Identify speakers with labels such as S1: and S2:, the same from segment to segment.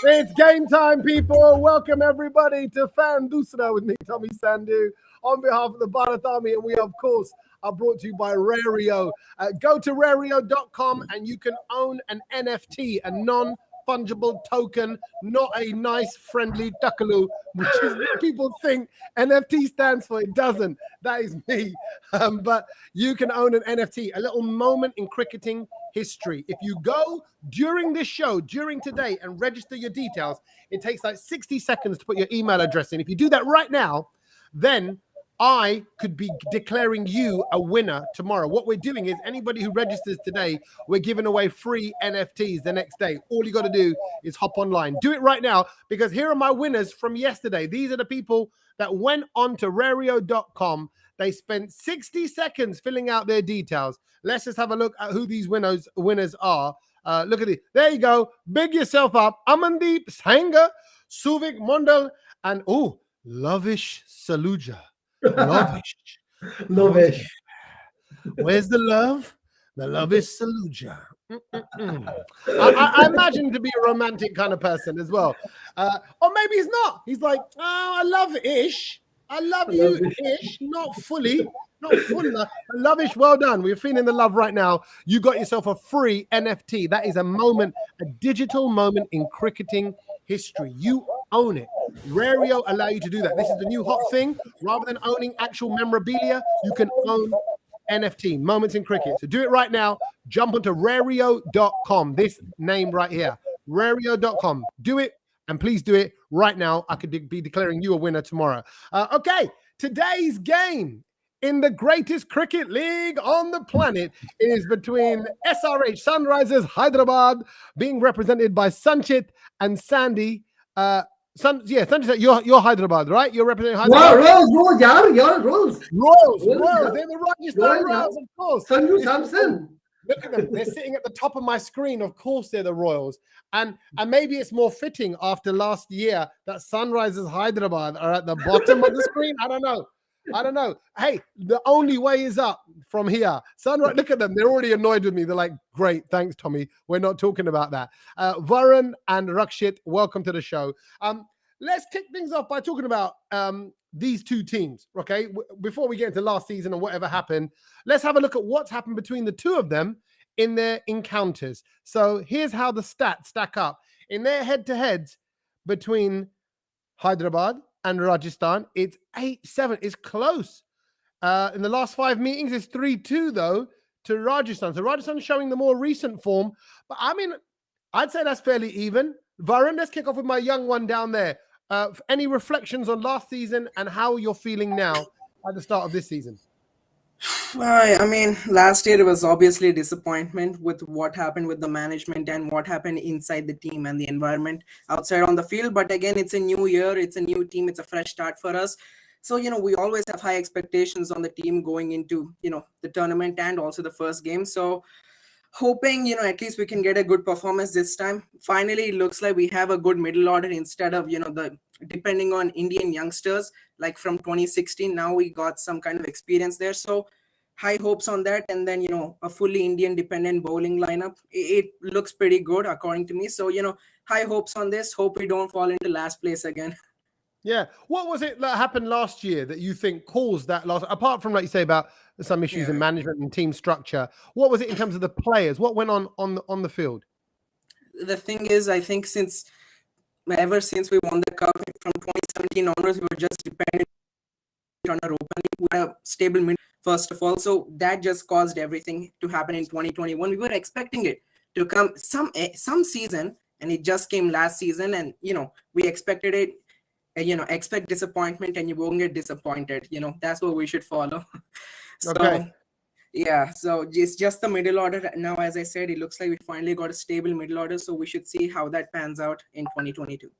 S1: It's game time, people. Welcome everybody to Fan Doosra with me, Tommy Sandhu, on behalf of the Bharat Army, and we, of course, are brought to you by Rario. Go to rario.com and you can own an NFT, a non-fungible token, not a nice, friendly tuckaloo, which is what people think NFT stands for. It doesn't. That is me. But you can own an NFT, a little moment in cricketing history. If you go during this show, during today, and register your details, it takes like 60 seconds to put your email address in. If you do that right now, then I could be declaring you a winner tomorrow. What we're doing is anybody who registers today, we're giving away free NFTs the next day. All you got to do is hop online. Do it right now, because here are my winners from yesterday. These are the people that went on to rario.com. They spent 60 seconds filling out their details. Let's just have a look at who these winners are. Look at it. There you go. Big yourself up. Amandeep Sanger, Suvik Mondal, and Lovish Saluja. Lovish.
S2: Lovish.
S1: Where's the love? The love is Saluja. I imagine to be a romantic kind of person as well. Or maybe he's not. He's like, oh, I love Ish. I love you, Ish. Not fully. Not fully. Lovish, well done. We're feeling the love right now. You got yourself a free NFT. That is a moment, a digital moment in cricketing history. You own it. Rario allow you to do that. This is the new hot thing. Rather than owning actual memorabilia, you can own NFT, moments in cricket. So do it right now. Jump onto rario.com. This name right here, rario.com. Do it, and please do it right now. I could be declaring you a winner tomorrow. Okay, today's game in the greatest cricket league on the planet is between SRH, Sunrisers Hyderabad, being represented by Sanchit and Sandy. Sanchit, you're Hyderabad, right? You're representing Hyderabad.
S2: Royals, yeah, Royals.
S1: Royals. They're the Rajasthan Royals, of course.
S2: Sandhu Samson.
S1: Look at them. They're sitting at the top of my screen. Of course, they're the Royals. And maybe it's more fitting after last year that Sunrisers Hyderabad are at the bottom of the screen. I don't know. Hey, the only way is up from here. Sunrise, look at them. They're already annoyed with me. They're like, great. Thanks, Tommy. We're not talking about that. Varun and Rakshit, welcome to the show. Let's kick things off by talking about these two teams, okay? Before we get into last season and whatever happened, let's have a look at what's happened between the two of them in their encounters. So here's how the stats stack up. In their head-to-heads between Hyderabad and Rajasthan, it's 8-7. It's close. In the last 5 meetings, it's 3-2, though, to Rajasthan. So Rajasthan showing the more recent form. But, I mean, I'd say that's fairly even. Varun, let's kick off with my young one down there. Any reflections on last season and how you're feeling now at the start of this season?
S3: I mean, last year it was obviously a disappointment with what happened with the management and what happened inside the team and the environment outside on the field. But again, it's a new year, it's a new team, it's a fresh start for us. So, we always have high expectations on the team going into, the tournament and also the first game. So hoping, at least we can get a good performance this time. Finally, it looks like we have a good middle order instead of, depending on Indian youngsters, like from 2016. Now we got some kind of experience there. So high hopes on that. And then, a fully Indian dependent bowling lineup. It looks pretty good according to me. So, high hopes on this. Hope we don't fall into last place again.
S1: Yeah. What was it that happened last year that you think caused that loss? Apart from, like you say, about some issues in management and team structure, what was it in terms of the players? What went on the field?
S3: The thing is, I think ever since we won the cup from 2017 onwards, we were just dependent on our opening. We had a stable mid, first of all. So that just caused everything to happen in 2021. We were expecting it to come some season, and it just came last season. And, we expected it. Expect disappointment and you won't get disappointed. That's what we should follow. So,
S1: okay.
S3: Yeah, so it's just the middle order. Now, as I said, it looks like we finally got a stable middle order. So we should see how that pans out in 2022.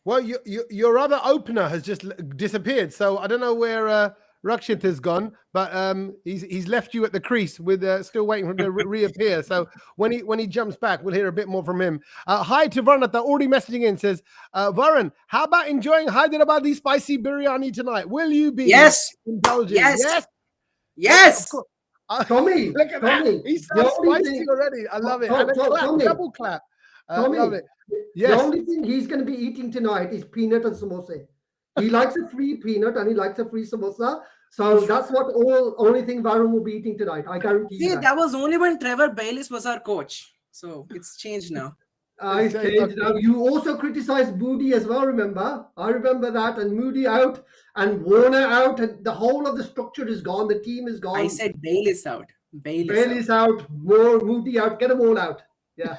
S1: Well, your other opener has just disappeared. So I don't know where Rakshit has gone, but he's left you at the crease with still waiting for him to reappear. So when he jumps back, we'll hear a bit more from him. Hi to Varun, that already messaging in, says, Varun, how about enjoying Hyderabadi spicy biryani tonight? Will you be indulging?
S3: Yes.
S2: Tommy,
S1: look at that. He sounds spicy already. I love it. And a clap, double clap.
S2: Tommy,
S1: Lovely.
S2: the
S1: Yes.
S2: only thing he's going to be eating tonight is peanut and samosa. He likes a free peanut and he likes a free samosa. So that's what only thing Varun will be eating tonight. I guarantee you
S3: See,
S2: that.
S3: that was only when Trevor Bayliss was our coach. So it's changed now.
S2: It's changed now. You also criticized Moody as well, remember? I remember that. And Moody out and Warner out. And the whole of the structure is gone. The team is gone.
S3: I said Bayliss out.
S2: Bailey's out. More Moody out. Get them all out. Yeah.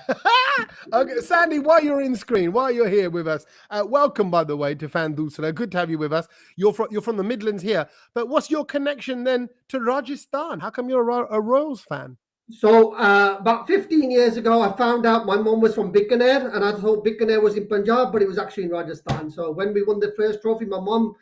S1: Okay, Sandy, while you're in screen, while you're here with us, welcome, by the way, to Fan Doosra. Good to have you with us. You're from the Midlands here, but what's your connection then to Rajasthan? How come you're a Royals fan?
S2: So about 15 years ago, I found out my mom was from Bikaner, and I thought Bikaner was in Punjab, but it was actually in Rajasthan. So when we won the first trophy, my mom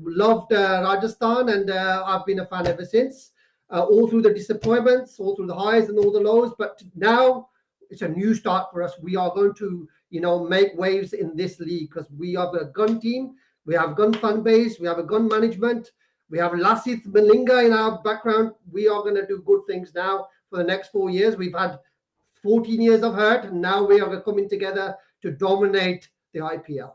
S2: loved Rajasthan, and I've been a fan ever since. All through the disappointments, all through the highs and all the lows, but now it's a new start for us. We are going to, make waves in this league because we have a gun team, we have gun fan base, we have a gun management, we have Lasith Malinga in our background. We are going to do good things now for the next 4 years. We've had 14 years of hurt, and now we are coming together to dominate the IPL.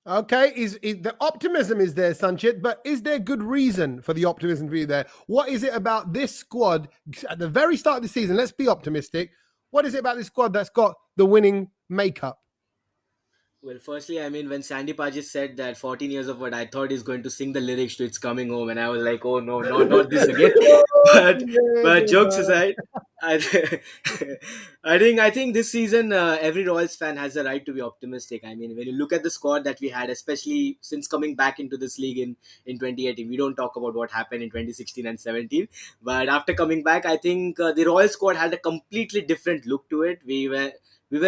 S1: Okay, is the optimism is there, Sanchit, but is there good reason for the optimism to be there? What is it about this squad at the very start of the season? Let's be optimistic. What is it about this squad that's got the winning makeup?
S4: Well, firstly, I mean, when Sandy Paji said that 14 years of what I thought he's going to sing the lyrics to It's Coming Home, and I was like, oh no, not this again. But jokes aside, I think this season every Royals fan has a right to be optimistic. I mean, when you look at the squad that we had, especially since coming back into this league in 2018, we don't talk about what happened in 2016 and 17. But after coming back, I think the Royals squad had a completely different look to it. We were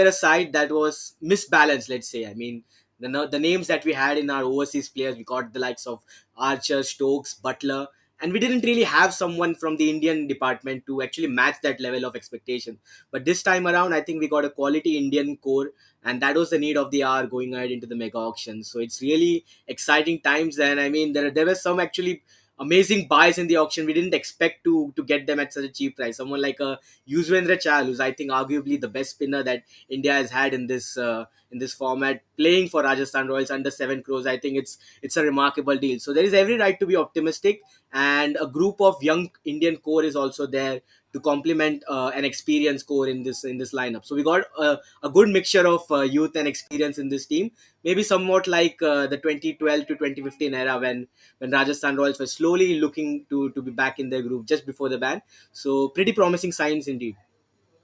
S4: a side that was misbalanced, let's say. I mean, the names that we had in our overseas players, we got the likes of Archer, Stokes, Butler, and we didn't really have someone from the Indian department to actually match that level of expectation. But this time around, I think we got a quality Indian core, and that was the need of the hour going ahead into the mega auction. So it's really exciting times, and I mean, there were some actually amazing buys in the auction. We didn't expect to get them at such a cheap price. Someone like a Yuzvendra Chahal, who's I think arguably the best spinner that India has had in this format, playing for Rajasthan Royals under 7 crores. I think it's a remarkable deal. So there is every right to be optimistic, and a group of young Indian core is also there to complement an experienced core in this lineup. So we got a good mixture of youth and experience in this team. Maybe somewhat like the 2012 to 2015 era when Rajasthan Royals were slowly looking to be back in their groove just before the ban. So pretty promising signs indeed.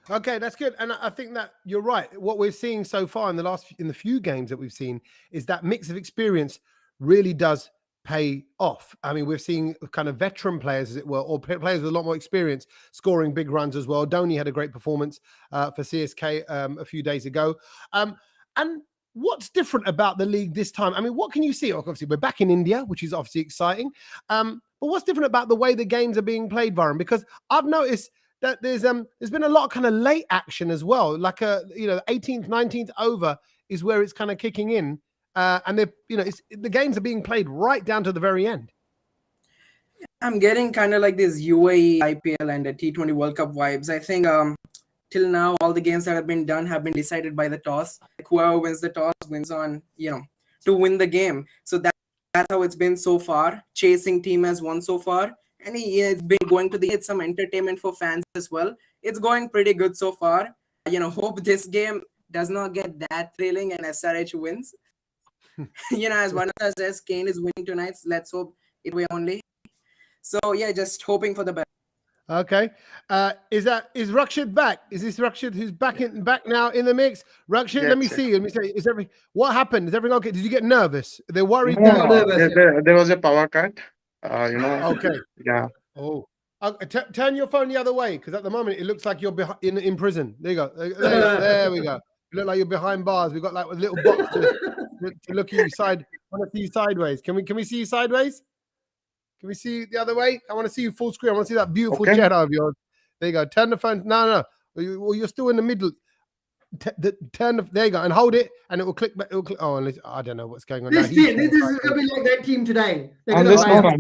S1: Okay, that's good, and I think that you're right. What we're seeing so far in the few games that we've seen is that mix of experience really does pay off. I mean, we're seeing kind of veteran players, as it were, or players with a lot more experience scoring big runs as well. Dhoni had a great performance for CSK a few days ago. And what's different about the league this time? I mean, what can you see? Obviously, we're back in India, which is obviously exciting. But what's different about the way the games are being played, Varun? Because I've noticed that there's been a lot of kind of late action as well, like 18th, 19th over is where it's kind of kicking in. And the games are being played right down to the very end.
S3: I'm getting kind of like this UAE IPL and the T20 World Cup vibes. I think till now all the games that have been done have been decided by the toss. Like whoever wins the toss wins on, to win the game. So that's how it's been so far. Chasing team has won so far, and it's been going to it's some entertainment for fans as well. It's going pretty good so far. Hope this game does not get that thrilling and SRH wins. As one of us says, Kane is winning tonight. So let's hope it will only. So yeah, just hoping for the best.
S1: Okay, is Rakshit back? Is this Rakshit who's back now in the mix? Rakshit,
S5: Yes,
S1: let me
S5: yes.
S1: see. What happened? Is everything okay? Did you get nervous? They're worried.
S5: No,
S1: now.
S5: there was a power cut.
S1: Okay.
S5: Yeah.
S1: Oh, turn your phone the other way, because at the moment it looks like you're in prison. There you go. There we go. You look like you're behind bars. We've got like a little box to look at you side. I want to see you sideways. Can we see you sideways? Can we see you the other way? I want to see you full screen. I want to see that beautiful jet of yours. There you go. Turn the phone. No. You're still in the middle. There you go, and hold it, and it will click back. I don't know what's going on.
S2: This is going to be like their team today. He's a power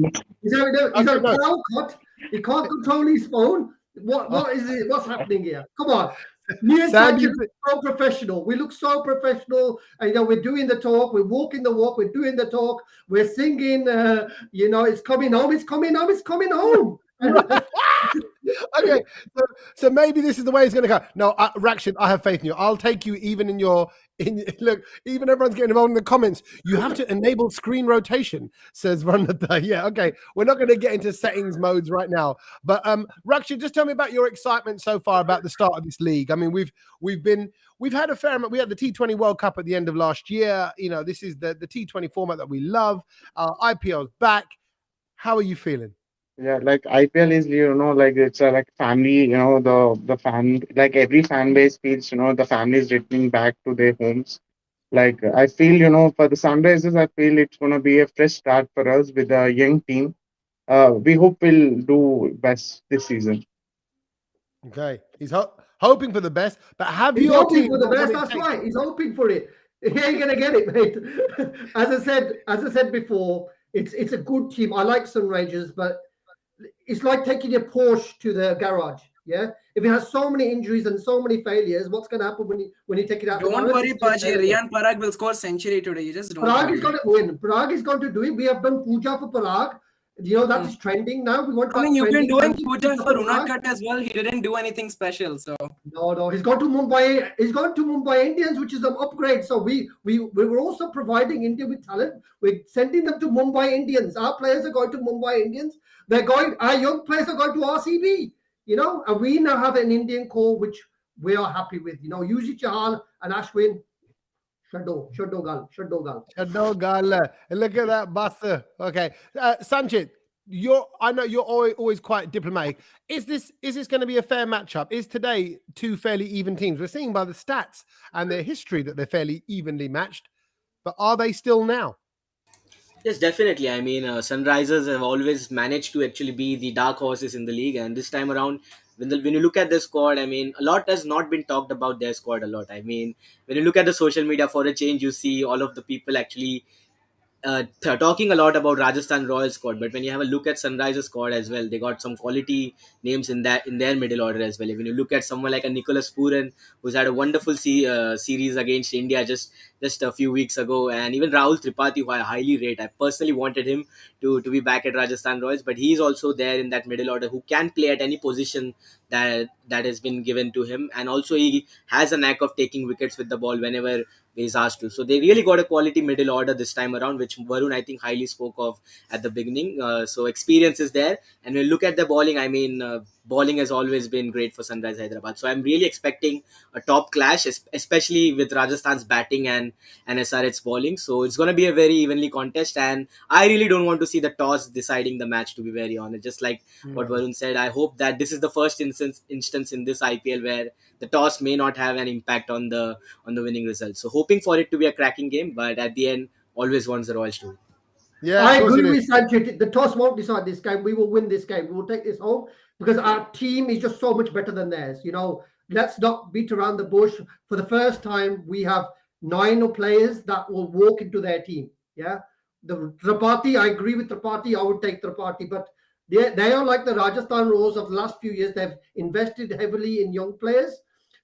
S2: cut. He can't control his phone. What is it? What's happening here? Come on. Me and
S1: Sandy,
S2: Sanjay look so professional. We look so professional. And, we're doing the talk. We're walking the walk. We're doing the talk. We're singing. It's coming home. It's coming home. It's coming home.
S1: okay, so maybe this is the way it's going to go. No, Rakshit, I have faith in you. I'll take you even in your. Look, even everyone's getting involved in the comments. You have to enable screen rotation, says Ranata. Yeah, okay. We're not going to get into settings modes right now, but Rakshit, just tell me about your excitement so far about the start of this league. I mean, we've had a fair amount. We had the T20 World Cup at the end of last year. This is the T20 format that we love. IPL's back. How are you feeling?
S5: Yeah, like IPL is, like it's a like family, the fan, like every fan base feels, the family is returning back to their homes. Like I feel, for the Sunrisers, I feel it's gonna be a fresh start for us with a young team. We hope we'll do best this season.
S1: Okay, he's hoping for the best, but have
S2: He's
S1: your
S2: hoping
S1: team
S2: for the
S1: got what
S2: best.
S1: it
S2: That's
S1: takes?
S2: right. He's hoping for it. He ain't gonna get it, mate. As I said before, it's a good team. I like Sunrisers, but it's like taking your Porsche to the garage. Yeah, if it has so many injuries and so many failures, what's gonna happen when you take it out?
S3: Don't
S2: the garage?
S3: worry, Paji. Riyan Parag will score century today. You just don't
S2: Parag is
S3: worry.
S2: going to win. Parag is going to do it. We have done puja for Parag. That is trending now. We want.
S3: I mean, you've been doing
S2: trending
S3: puja for
S2: Parag.
S3: Unadkat as well. He didn't do anything special, so.
S2: No. He's gone to Mumbai. He's gone to Mumbai Indians, which is an upgrade. So we were also providing India with talent. We're sending them to Mumbai Indians. Our players are going to Mumbai Indians. Our young players are going to RCB. And we now have an Indian core which we are happy with. Yuji Chahal and Ashwin. Shaddogal.
S1: Look at that, Buster. Okay, Sanchit, I know you're always quite diplomatic. Is this going to be a fair matchup? Is today two fairly even teams? We're seeing by the stats and their history that they're fairly evenly matched, but are they still now?
S4: Yes, definitely. I mean, Sunrisers have always managed to actually be the dark horses in the league, and this time around, when you look at the squad, I mean, a lot has not been talked about their squad a lot. I mean, when you look at the social media for a change, you see all of the people actually talking a lot about Rajasthan Royal squad, but when you have a look at Sunrisers squad as well, they got some quality names in their middle order as well. When you look at someone like a Nicholas Puran, who's had a wonderful series against India just a few weeks ago, and even Rahul Tripathi, who I highly rate. I personally wanted him to be back at Rajasthan Royals, but he's also there in that middle order who can play at any position that has been given to him, and also he has a knack of taking wickets with the ball whenever he's asked to. So they really got a quality middle order this time around, which Varun I think highly spoke of at the beginning. So experience is there, and when you look at the bowling, I mean, bowling has always been great for Sunrise Hyderabad. So I'm really expecting a top clash, especially with Rajasthan's batting and SRH's bowling. So it's going to be a very evenly contest, and I really don't want to see the toss deciding the match, to be very honest. Just like what Varun said, I hope that this is the first instance in this IPL where the toss may not have an impact on the winning result. So hoping for it to be a cracking game, but at the end, always wants the Royals to win.
S1: Yeah,
S2: I agree with Sanjay. The toss won't decide this game. We will win this game. We will take this home because our team is just so much better than theirs. Let's not beat around the bush. For the first time, we have 9 players that will walk into their team. Yeah. The Tripathi, I agree with Tripathi. I would take Tripathi, but they are like the Rajasthan Royals of the last few years. They've invested heavily in young players,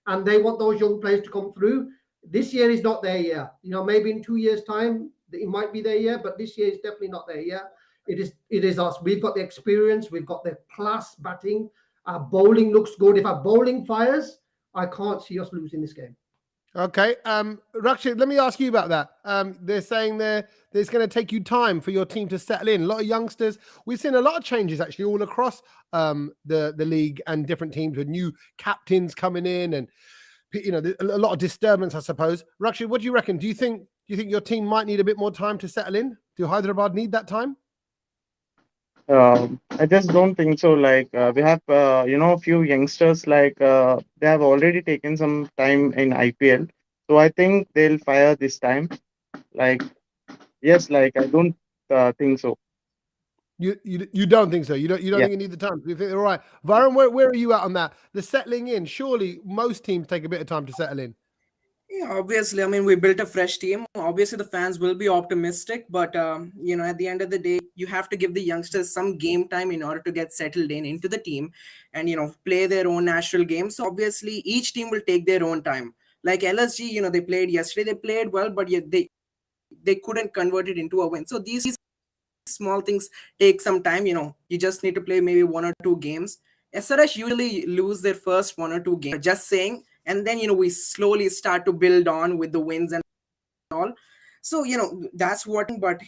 S2: and they want those young players to come through. This year is not their year. Maybe in 2 years' time, it might be their year, but this year is definitely not their year. It is us. We've got the experience. We've got the class batting. Our bowling looks good. If our bowling fires, I can't see us losing this game.
S1: Okay, Rakshit, let me ask you about that. They're saying there's going to take you time for your team to settle in. A lot of youngsters. We've seen a lot of changes actually all across the league and different teams with new captains coming in, and a lot of disturbance, I suppose. Rakshit, what do you reckon? Do you think your team might need a bit more time to settle in? Do Hyderabad need that time?
S5: I just don't think so. Like we have, a few youngsters. Like they have already taken some time in IPL, so I think they'll fire this time. Like yes, like I don't think so.
S1: You don't think so? You don't
S5: Yeah.
S1: think you need the time? You think they're all right? Varun, where are you at on that? The settling in. Surely most teams take a bit of time to settle in.
S3: Yeah, obviously. I mean, we built a fresh team. Obviously, the fans will be optimistic, but at the end of the day, you have to give the youngsters some game time in order to get settled into the team, and play their own natural game. So obviously, each team will take their own time. Like LSG, they played yesterday. They played well, but yet they couldn't convert it into a win. So these small things take some time. You just need to play maybe 1 or 2 games. SRH usually lose their first 1 or 2 games, just saying, and then we slowly start to build on with the wins and all. So that's what. But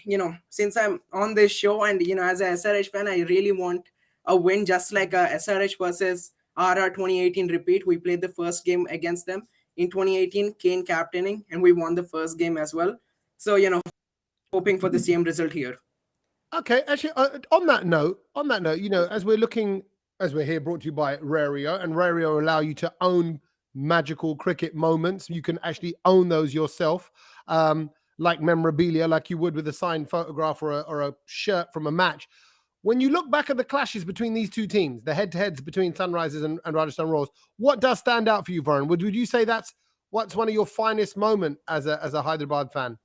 S3: since I'm on this show, and as a SRH fan, I really want a win, just like a SRH versus RR 2018 repeat. We played the first game against them in 2018, Kane captaining, and we won the first game as well. So hoping for the same result here.
S1: Okay, actually, on that note, as we're here, brought to you by Rario, and Rario allow you to own magical cricket moments. You can actually own those yourself, like memorabilia, like you would with a signed photograph or a shirt from a match. When you look back at the clashes between these two teams, the head-to-heads between Sunrisers and Rajasthan Royals, what does stand out for you, Varun? Would you say what's one of your finest moment as a Hyderabad fan?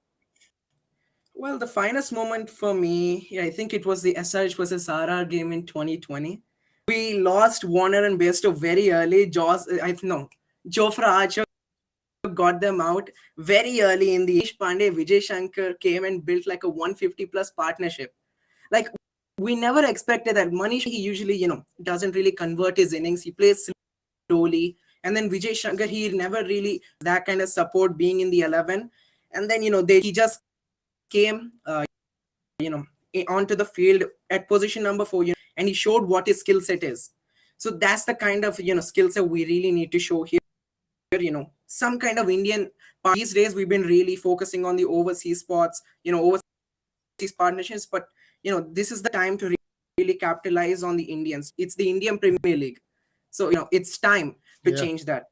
S3: Well, the finest moment for me, I think it was the SRH versus RR game in 2020. We lost Warner and Bairstow very early. Jofra Archer got them out very early in the Manish Pandey, Vijay Shankar came and built like a 150 plus partnership. Like, we never expected that. Manish, he usually, doesn't really convert his innings. He plays slowly. And then Vijay Shankar, he never really that kind of support being in the 11. And then, he just came, onto the field at position number 4, and he showed what his skill set is. So that's the kind of, skill set we really need to show here. Some kind of Indian. These days, we've been really focusing on the overseas spots, overseas partnerships. But, this is the time to really capitalize on the Indians. It's the Indian Premier League. So, it's time to change that.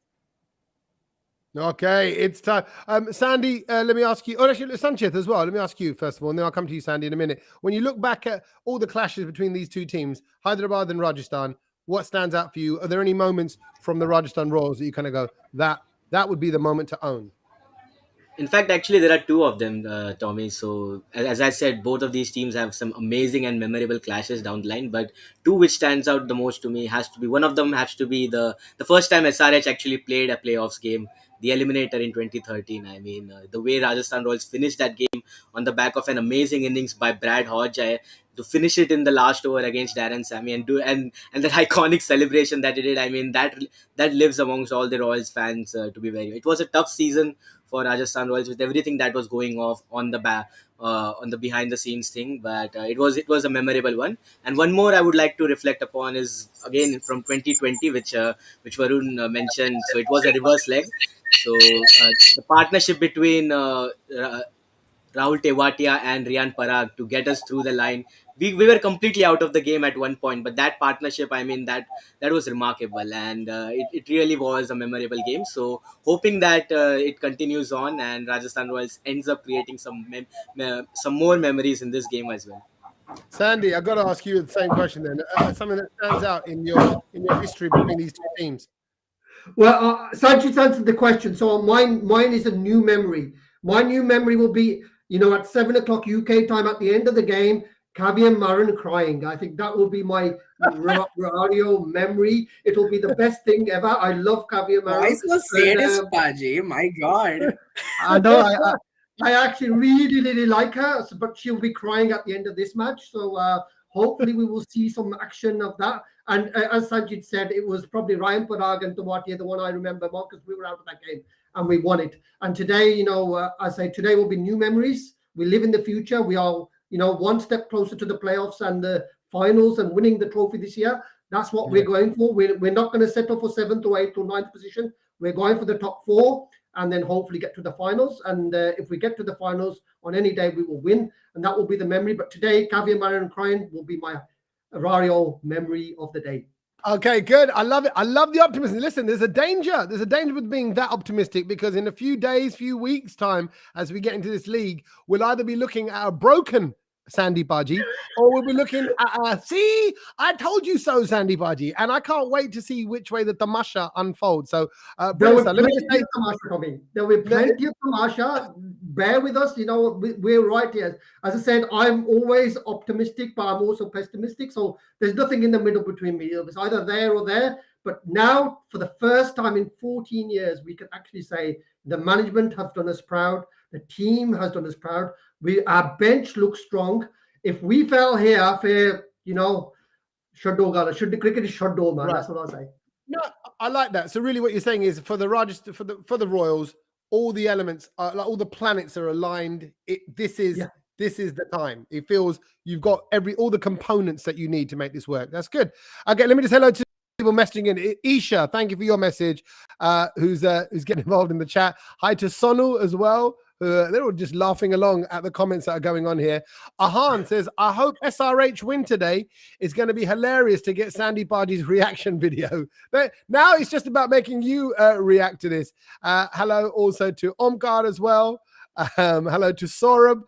S1: Okay, it's time. Sandy, let me ask you, actually, Sanchit as well. Let me ask you first of all, and then I'll come to you, Sandy, in a minute. When you look back at all the clashes between these two teams, Hyderabad and Rajasthan, what stands out for you? Are there any moments from the Rajasthan Royals that you kind of go, that would be the moment to own?
S4: In fact, actually, there are two of them, Tommy. So, as I said, both of these teams have some amazing and memorable clashes down the line. But two which stands out the most to me has to be one of them has to be the first time SRH actually played a playoffs game, the Eliminator in 2013. I mean, the way Rajasthan Royals finished that game on the back of an amazing innings by Brad Hodge. To finish it in the last over against Darren Sammy and that iconic celebration that he did. I mean, that lives amongst all the Royals fans. To be very, it was a tough season for Rajasthan Royals with everything that was going off on the behind the scenes thing, but it was a memorable one. And one more I would like to reflect upon is again from 2020, which Varun mentioned. So it was a reverse leg. So the partnership between Rahul Tewatia and Rian Parag to get us through the line. We were completely out of the game at one point, but that partnership, I mean, that was remarkable, and it really was a memorable game. So hoping that it continues on and Rajasthan Royals ends up creating some more memories in this game as well.
S1: Sandy, I've got to ask you the same question then. Something that stands out in your history between these two teams.
S2: Well, Sanchit answered the question. So mine is a new memory. My new memory will be, at 7 o'clock UK time at the end of the game, Kavya Maran crying. I think that will be my Rario memory. It will be the best thing ever. I love Kavya Maran.
S3: Why so sadist, Paji? My God.
S2: I know. I actually really, really like her, but she'll be crying at the end of this match. So hopefully we will see some action of that. And as Sanjit said, it was probably Ryan Parag and Tawatia, the one I remember more because we were out of that game and we won it. And today, I say today will be new memories. We live in the future. We are, one step closer to the playoffs and the finals and winning the trophy this year. That's what we're going for. We're not going to settle for 7th or 8th or 9th position. We're going for the top 4 and then hopefully get to the finals. And if we get to the finals on any day, we will win. And that will be the memory. But today, Kavya Maran crying will be my Rario memory of the day.
S1: Okay, good. I love it. I love the optimism. Listen, there's a danger. There's a danger with being that optimistic because in a few days, few weeks' time, as we get into this league, we'll either be looking at a broken Sandy Baji, or we'll be looking at see, I told you so, Sandy Baji, and I can't wait to see which way the tamasha unfolds. So,
S2: There will
S1: let me just say,
S2: tamasha coming. There will be plenty of tamasha. Bear with us. We're right here. As I said, I'm always optimistic, but I'm also pessimistic. So there's nothing in the middle between me. It's either there or there. But now, for the first time in 14 years, we can actually say the management have done us proud. The team has done us proud. Our bench looks strong. If we fell here, should the cricket is shut door, man.
S1: Right.
S2: That's what I'll say.
S1: No, I like that. So really, what you're saying is for the Rajasthan, for the Royals, all the elements, like all the planets are aligned. This is the time. It feels you've got all the components that you need to make this work. That's good. Okay, let me just hello to people messaging in. Isha, thank you for your message. Who's getting involved in the chat? Hi to Sonu as well. They're all just laughing along at the comments that are going on here. Ahan says, I hope SRH win today. It's going to be hilarious to get Sandy Baji's reaction video. But now it's just about making you react to this. Hello also to Omkar as well. Hello to Saurabh,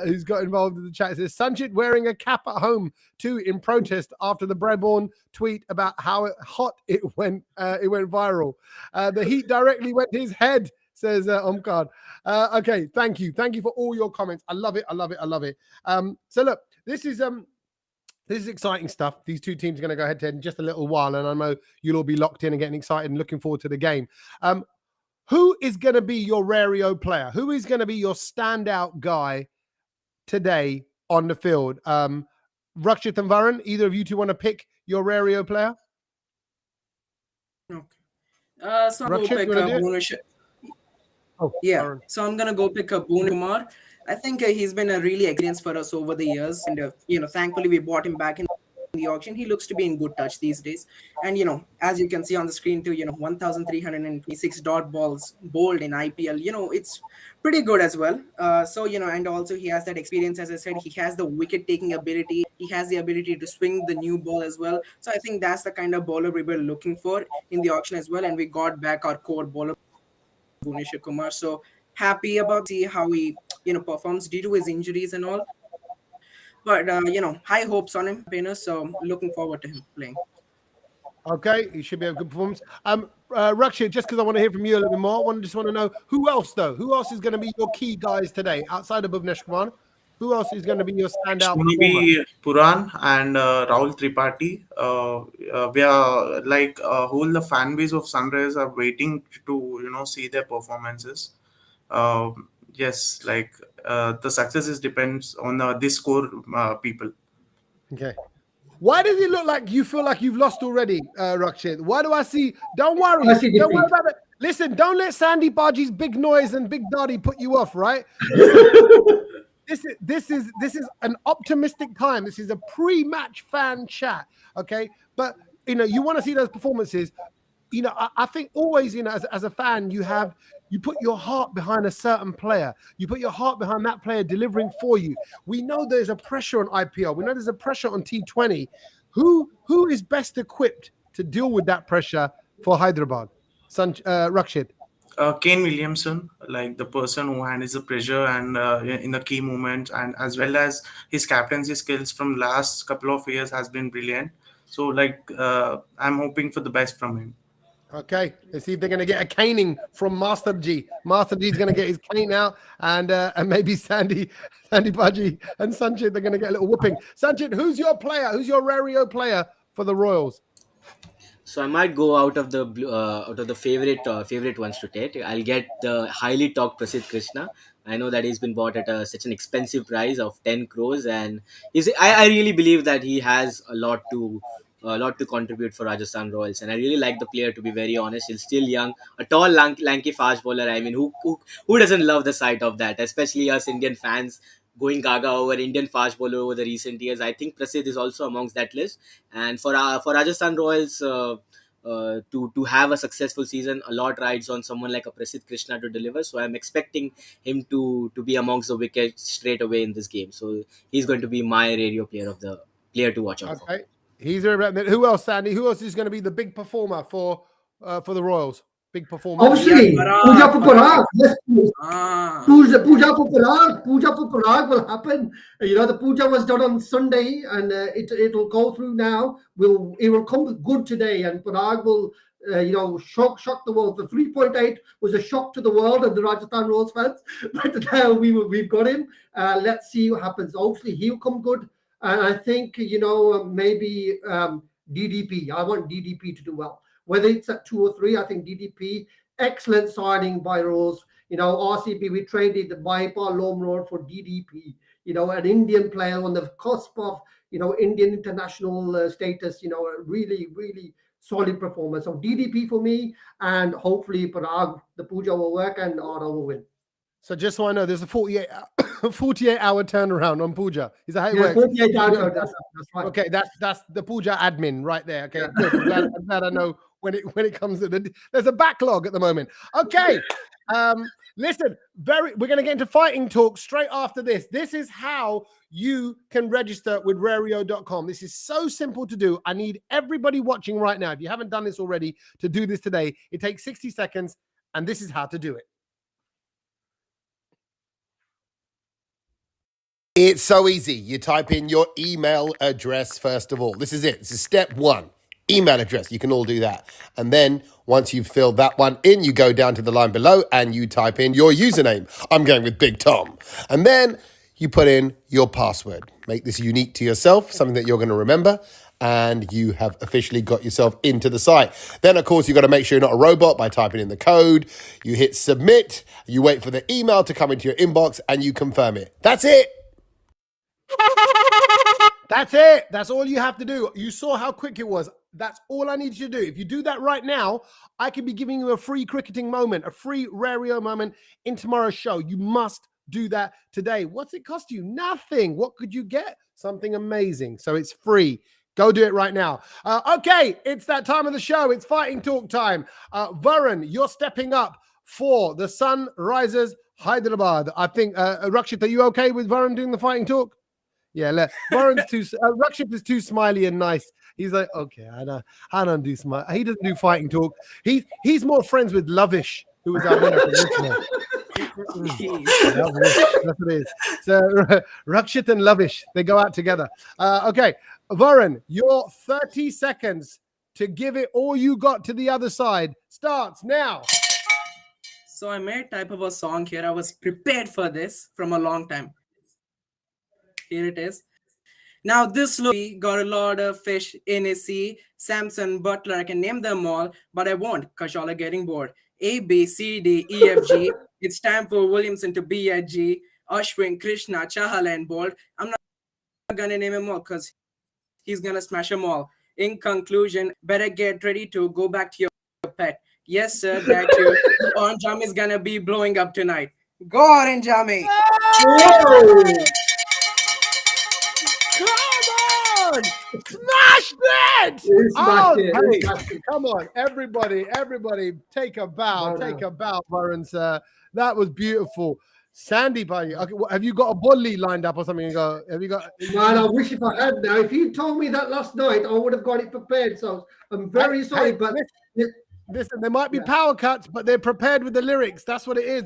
S1: who's got involved in the chat. It says, Sanjit wearing a cap at home too in protest after the Breadborn tweet about how hot it went viral. The heat directly went to his head, says Omkar. Okay, thank you for all your comments. I love it. So look, this is exciting stuff. These two teams are going to go head to head in just a little while, and I know you'll all be locked in and getting excited and looking forward to the game. Who is going to be your Rario player? Who is going to be your standout guy today on the field? Rakshit and Varun, either of you two want to pick your Rario player?
S3: Okay. So I'm going to pick Bhunesh. Yeah, so I'm gonna go pick up Bhunesh Kumar. I think he's been a really experienced for us over the years, and thankfully we bought him back in the auction. He looks to be in good touch these days, and as you can see on the screen too, 1,326 dot balls bowled in IPL. It's pretty good as well. And also he has that experience. As I said, he has the wicket taking ability. He has the ability to swing the new ball as well. So I think that's the kind of bowler we were looking for in the auction as well, and we got back our core bowler, Bhunesh Kumar. So happy about see how he performs due to his injuries and all. But high hopes on him, so looking forward to him playing.
S1: Okay, he should be a good performance. Rakshit, just because I want to hear from you a little bit more, just want to know who else is going to be your key guys today outside of Bhuvnesh Kumar? Who else is going to be your standout?
S6: It's going to be Puran and Rahul Tripathi. We are like whole the fan base of Sunrise are waiting to see their performances. Yes, like the success depends on this core people.
S1: Okay. Why does it look like you feel like you've lost already, Rakshit? Why do I see? Don't worry. Don't worry about it. Listen, don't let Sandy Baji's big noise and big daddy put you off, right? This is an optimistic time. This is a pre-match fan chat, okay? But you want to see those performances. I think always, as a fan, you put your heart behind a certain player. You put your heart behind that player delivering for you. We know there's a pressure on IPL. We know there's a pressure on T20. Who is best equipped to deal with that pressure for Hyderabad? Rakshit.
S6: Kane Williamson, like the person who handles the pressure and in the key moments, and as well as his captaincy skills from last couple of years has been brilliant. So I'm hoping for the best from him.
S1: Okay, let's see if they're going to get a caning from Master G. Master G is going to get his cane out, and maybe Sandy Baji and Sanchit, they're going to get a little whooping. Sanchit, who's your player? Who's your Rario player for the Royals?
S4: So I might go out of the favorite ones to take. I'll get the highly talked Prasidh Krishna. I know that he's been bought at such an expensive price of 10 crores, and I really believe that he has a lot to contribute for Rajasthan Royals, and I really like the player, to be very honest. He's still young, a tall, lanky fast bowler. I mean, who doesn't love the sight of that? Especially us Indian fans going gaga over Indian fast bowler over the recent years. I think Prasidh is also amongst that list. And for Rajasthan Royals to have a successful season, a lot rides on someone like a Prasidh Krishna to deliver. So I'm expecting him to be amongst the wickets straight away in this game. So he's going to be my Rario player to watch out for.
S1: He's who else, Sandy? Who else is going to be the big performer for the Royals? big performance.
S2: Obviously,
S3: Parag,
S2: Puja for Parag. Yes,
S3: Ah,
S2: Puja for Parag. Puja for Parag will happen. You know, the puja was done on Sunday, and it'll go through now. It will come good today, and Parag will. Shock the world. The 3.8 was a shock to the world and the Rajasthan Royals fans, but now we've got him. Let's see what happens. Hopefully, he'll come good, and I think maybe DDP. I want DDP to do well. Whether it's at 2 or 3, I think DDP. Excellent signing by Rose. RCB, we traded the Maipal Lom Road for DDP. An Indian player on the cusp of Indian international status. A really, really solid performance. So DDP for me, and hopefully Parag, the puja will work and Ara will win.
S1: So just so I know, there's a 48-hour turnaround on puja. Is that how it
S2: Yes,
S1: works?
S2: 48 hours. That's right.
S1: Okay, that's the puja admin right there. Okay, good. I'm glad I know when it comes to there's a backlog at the moment. Okay. Listen, we're going to get into fighting talk straight after this. This is how you can register with Rario.com. This is so simple to do. I need everybody watching right now, if you haven't done this already, to do this today. It takes 60 seconds, and this is how to do it.
S7: It's so easy. You type in your email address first of all. This is it. This is step 1. Email address. You can all do that. And then once you've filled that one in, you go down to the line below and you type in your username. I'm going with Big Tom. And then you put in your password. Make this unique to yourself, something that you're going to remember. And you have officially got yourself into the site. Then, of course, you've got to make sure you're not a robot by typing in the code. You hit submit. You wait for the email to come into your inbox and you confirm it. That's it.
S1: That's it. That's all you have to do. You saw how quick it was. That's all I need you to do. If you do that right now, I could be giving you a free cricketing moment, a free Rario moment in tomorrow's show. You must do that today. What's it cost you? Nothing. What could you get? Something amazing. So it's free. Go do it right now. Okay, it's that time of the show. It's fighting talk time. Varun, you're stepping up for the Sunrisers Hyderabad. I think, Rakshit, are you okay with Varun doing the fighting talk? Yeah, Varun's Rakshit is too smiley and nice. He's like, okay, I don't do smile. He doesn't do fighting talk. He's more friends with Lovish, who was our winner. That's what it is. So Rakshit and Lovish, they go out together. Okay, Varun, your 30 seconds to give it all you got to the other side starts now.
S3: so I made type of a song here. I was prepared for this from a long time. Here it is. Now this Louis got a lot of fish in his sea. Samson, Butler, I can name them all, but I won't because y'all are getting bored. A, B, C, D, E, F, G. It's time for Williamson to be at G. Ashwin, Krishna, Chahal, and Bolt. I'm not gonna name them all because he's gonna smash them all. In conclusion, better get ready to go back to your pet. Yes, sir, that your Orange Army is gonna be blowing up tonight. Go Orange Army!
S2: Whoa!
S1: Come on! Smash that!
S2: He smashed it.
S1: Hey,
S2: He smashed it.
S1: come on, everybody, take a bow, take a bow, Varun, sir. That was beautiful. Sandy, buddy, okay, have you got a bully lined up or something? Have you got?
S2: Man, I wish if I had now. If you told me that last night, I would have got it prepared. So I'm very sorry, but
S1: listen, there might be power cuts, but they're prepared with the lyrics. That's what it is.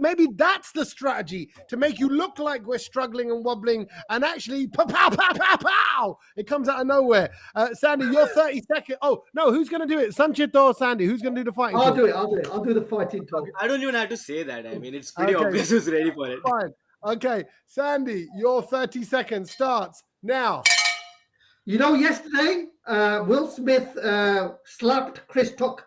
S1: Maybe that's the strategy to make you look like we're struggling and wobbling, and actually, pow, pow, pow, pow, pow. It comes out of nowhere. Sandy, you're 30 seconds. Oh no, who's gonna do it? Sanchit or Sandy? Who's gonna do the fighting?
S2: I'll do it. I'll do the fighting talk.
S4: I don't even have to say that. I mean, it's pretty obvious who's ready for it.
S1: Fine. Okay, Sandy, your 30 seconds starts now.
S2: Yesterday, Will Smith slapped Chris Rock.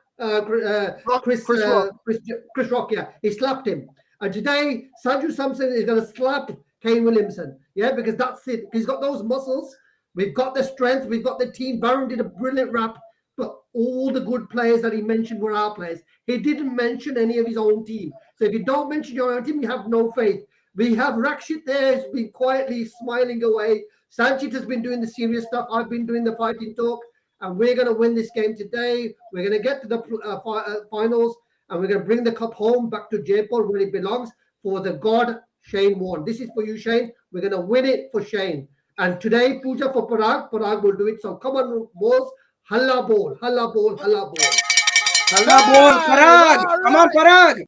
S2: Chris Rock, yeah, he slapped him. And today, Sanju Samson is going to slap Kane Williamson, yeah, because that's it. He's got those muscles. We've got the strength. We've got the team. Baron did a brilliant rap, but all the good players that he mentioned were our players. He didn't mention any of his own team. So if you don't mention your own team, you have no faith. We have Rakshit there who's been quietly smiling away. Sanchit has been doing the serious stuff. I've been doing the fighting talk. And we're going to win this game today. We're going to get to the finals. And we're going to bring the cup home back to Jaipur where it belongs for the God Shane won. This is for you, Shane. We're going to win it for Shane. And today, puja for Parag. Parag will do it. So come on, boys. Halla ball, halla ball, halla ball.
S3: Ball, Parag.
S1: All
S3: Come on,
S1: right.
S3: Parag.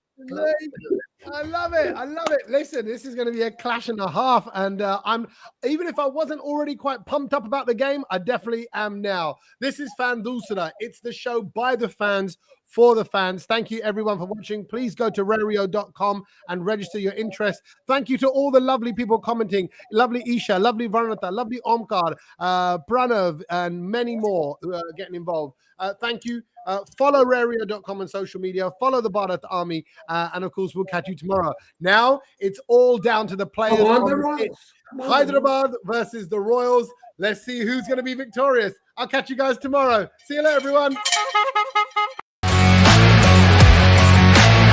S1: I love it. I love it. Listen, this is going to be a clash and a half. And I'm, even if I wasn't already quite pumped up about the game, I definitely am now. This is Fan Doosra. It's the show by the fans for the fans. Thank you, everyone, for watching. Please go to Rario.com and register your interest. Thank you to all the lovely people commenting. Lovely Isha, lovely Varnata, lovely Omkar, Pranav, and many more who are getting involved. Thank you. Follow Rario.com on social media. Follow the Bharat Army. And of course, we'll catch you tomorrow. Now, it's all down to the players.
S2: Come on,
S1: on
S2: the
S1: the pitch.
S2: Royals. Come on, the
S1: Hyderabad versus the Royals. Let's see who's going to be victorious. I'll catch you guys tomorrow. See you later, everyone.